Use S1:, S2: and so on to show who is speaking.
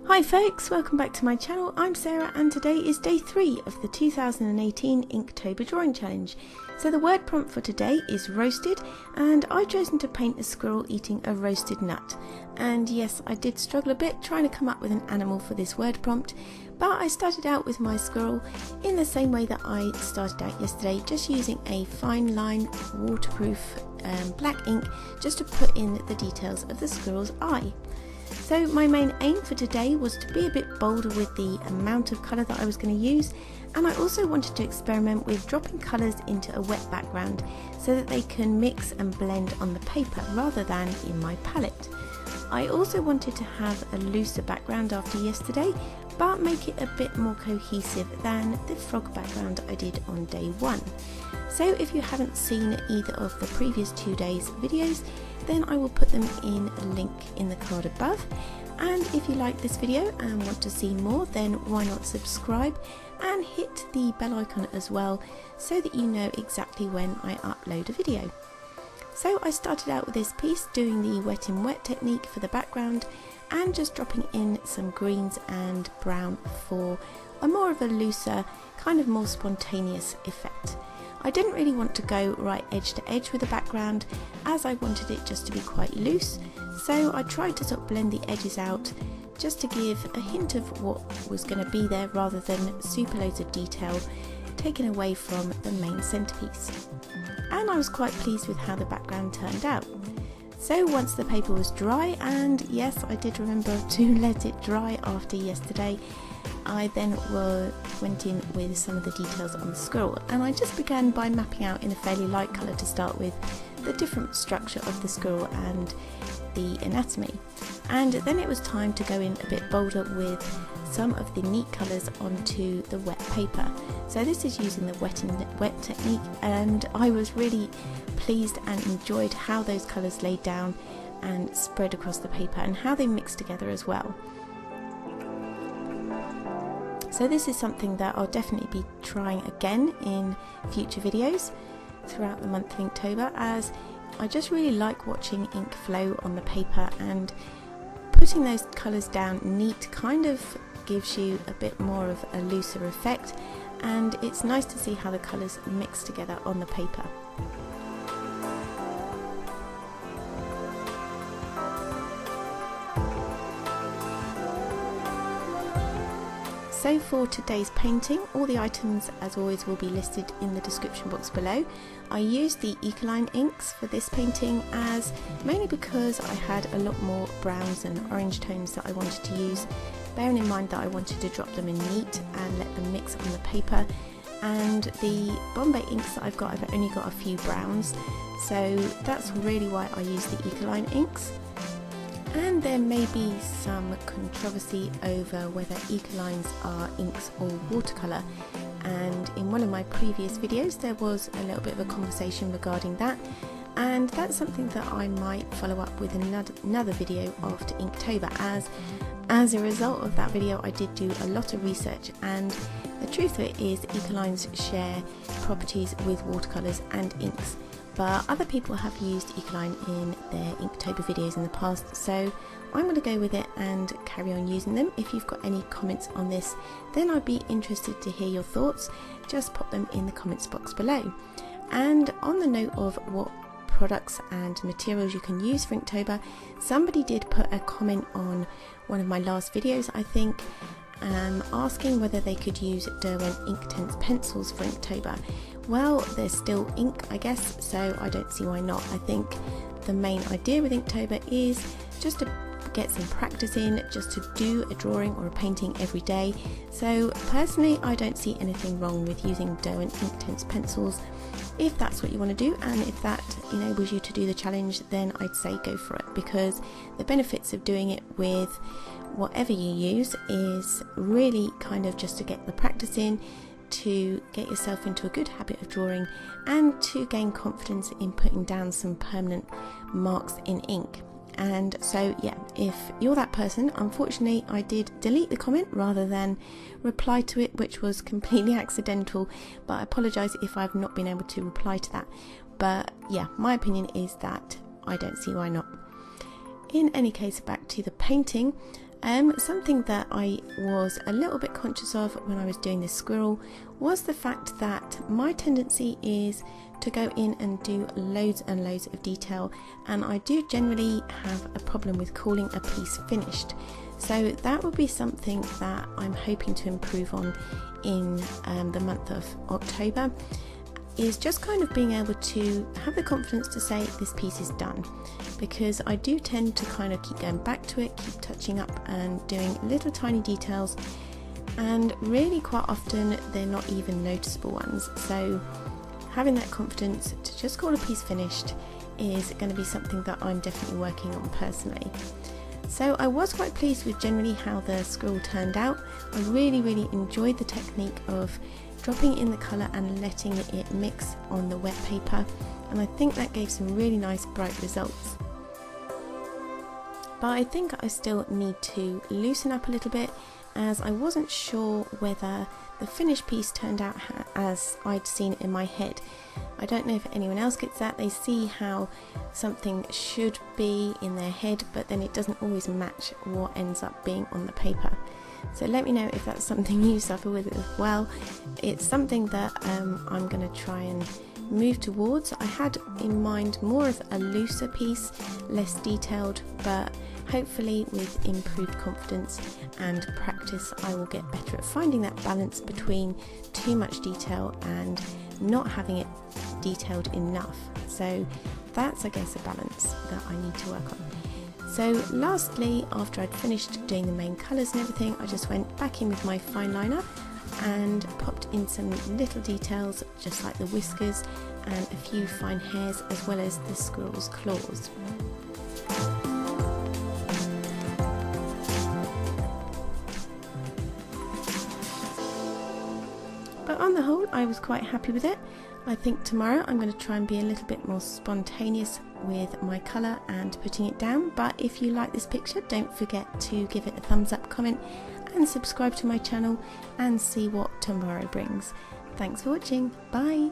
S1: Hi folks, welcome back to my channel. I'm Sarah and today is day 3 of the 2018 Inktober drawing challenge. So the word prompt for today is roasted, and I've chosen to paint a squirrel eating a roasted nut. And yes, I did struggle a bit trying to come up with an animal for this word prompt, but I started out with my squirrel in the same way that I started out yesterday, just using a fine line waterproof black ink just to put in the details of the squirrel's eye. So my main aim for today was to be a bit bolder with the amount of colour that I was going to use, and I also wanted to experiment with dropping colours into a wet background so that they can mix and blend on the paper rather than in my palette. I also wanted to have a looser background after yesterday, but make it a bit more cohesive than the frog background I did on day 1. So if you haven't seen either of the previous 2 days' videos, then I will put them in a link in the card above. And if you like this video and want to see more, then why not subscribe and hit the bell icon as well so that you know exactly when I upload a video. So I started out with this piece doing the wet in wet technique for the background and just dropping in some greens and brown for a more of a looser, kind of more spontaneous effect. I didn't really want to go right edge to edge with the background as I wanted it just to be quite loose, so I tried to sort of blend the edges out just to give a hint of what was going to be there rather than super loads of detail taken away from the main centerpiece. And I was quite pleased with how the background turned out. So once the paper was dry, and yes, I did remember to let it dry after yesterday, I then went in with some of the details on the squirrel, and I just began by mapping out in a fairly light colour to start with the different structure of the squirrel and the anatomy. And then it was time to go in a bit bolder with some of the neat colours onto the wet paper. So this is using the wet in wet technique, and I was really pleased and enjoyed how those colours laid down and spread across the paper and how they mixed together as well. So this is something that I'll definitely be trying again in future videos throughout the month of Inktober, as I just really like watching ink flow on the paper, and putting those colours down neat kind of gives you a bit more of a looser effect, and it's nice to see how the colours mix together on the paper. So for today's painting, all the items as always will be listed in the description box below. I used the Ecoline inks for this painting mainly because I had a lot more browns and orange tones that I wanted to use, bearing in mind that I wanted to drop them in neat and let them mix on the paper. And the Bombay inks that I've only got a few browns, so that's really why I use the Ecoline inks. And there may be some controversy over whether Ecolines are inks or watercolour, and in one of my previous videos there was a little bit of a conversation regarding that, and that's something that I might follow up with another video after Inktober, as a result of that video I did do a lot of research, and the truth of it is Ecolines share properties with watercolours and inks. But other people have used Ecoline in their Inktober videos in the past, so I'm going to go with it and carry on using them. If you've got any comments on this, then I'd be interested to hear your thoughts. Just pop them in the comments box below. And on the note of what products and materials you can use for Inktober, somebody did put a comment on one of my last videos, I think, asking whether they could use Derwent Inktense pencils for Inktober. Well, there's still ink, I guess, so I don't see why not. I think the main idea with Inktober is just to get some practice in, just to do a drawing or a painting every day. So personally, I don't see anything wrong with using Derwent Inktense pencils. If that's what you want to do, and if that enables you to do the challenge, then I'd say go for it, because the benefits of doing it with whatever you use is really kind of just to get the practice in, to get yourself into a good habit of drawing, and to gain confidence in putting down some permanent marks in ink. And so yeah, if you're that person, unfortunately I did delete the comment rather than reply to it, which was completely accidental, but I apologise if I've not been able to reply to that. But yeah, my opinion is that I don't see why not. In any case, back to the painting. Something that I was a little bit conscious of when I was doing this squirrel was the fact that my tendency is to go in and do loads and loads of detail, and I do generally have a problem with calling a piece finished. So that would be something that I'm hoping to improve on in the month of October, is just kind of being able to have the confidence to say this piece is done, because I do tend to kind of keep going back to it, keep touching up and doing little tiny details, and really quite often they're not even noticeable ones. So having that confidence to just call a piece finished is going to be something that I'm definitely working on personally. So I was quite pleased with generally how the squirrel turned out. I really enjoyed the technique of dropping in the colour and letting it mix on the wet paper, and I think that gave some really nice bright results. But I think I still need to loosen up a little bit, as I wasn't sure whether the finished piece turned out as I'd seen it in my head. I don't know if anyone else gets that. They see how something should be in their head, but then it doesn't always match what ends up being on the paper. So let me know if that's something you suffer with as well. It's something that I'm going to try and move towards. I had in mind more of a looser piece, less detailed, but hopefully with improved confidence and practice I will get better at finding that balance between too much detail and not having it detailed enough. So that's, I guess, a balance that I need to work on. So lastly, after I'd finished doing the main colours and everything, I just went back in with my fineliner and popped in some little details, just like the whiskers and a few fine hairs, as well as the squirrel's claws. But on the whole, I was quite happy with it. I think tomorrow I'm going to try and be a little bit more spontaneous with my colour and putting it down. But if you like this picture, don't forget to give it a thumbs up, comment and subscribe to my channel, and see what tomorrow brings. Thanks for watching. Bye!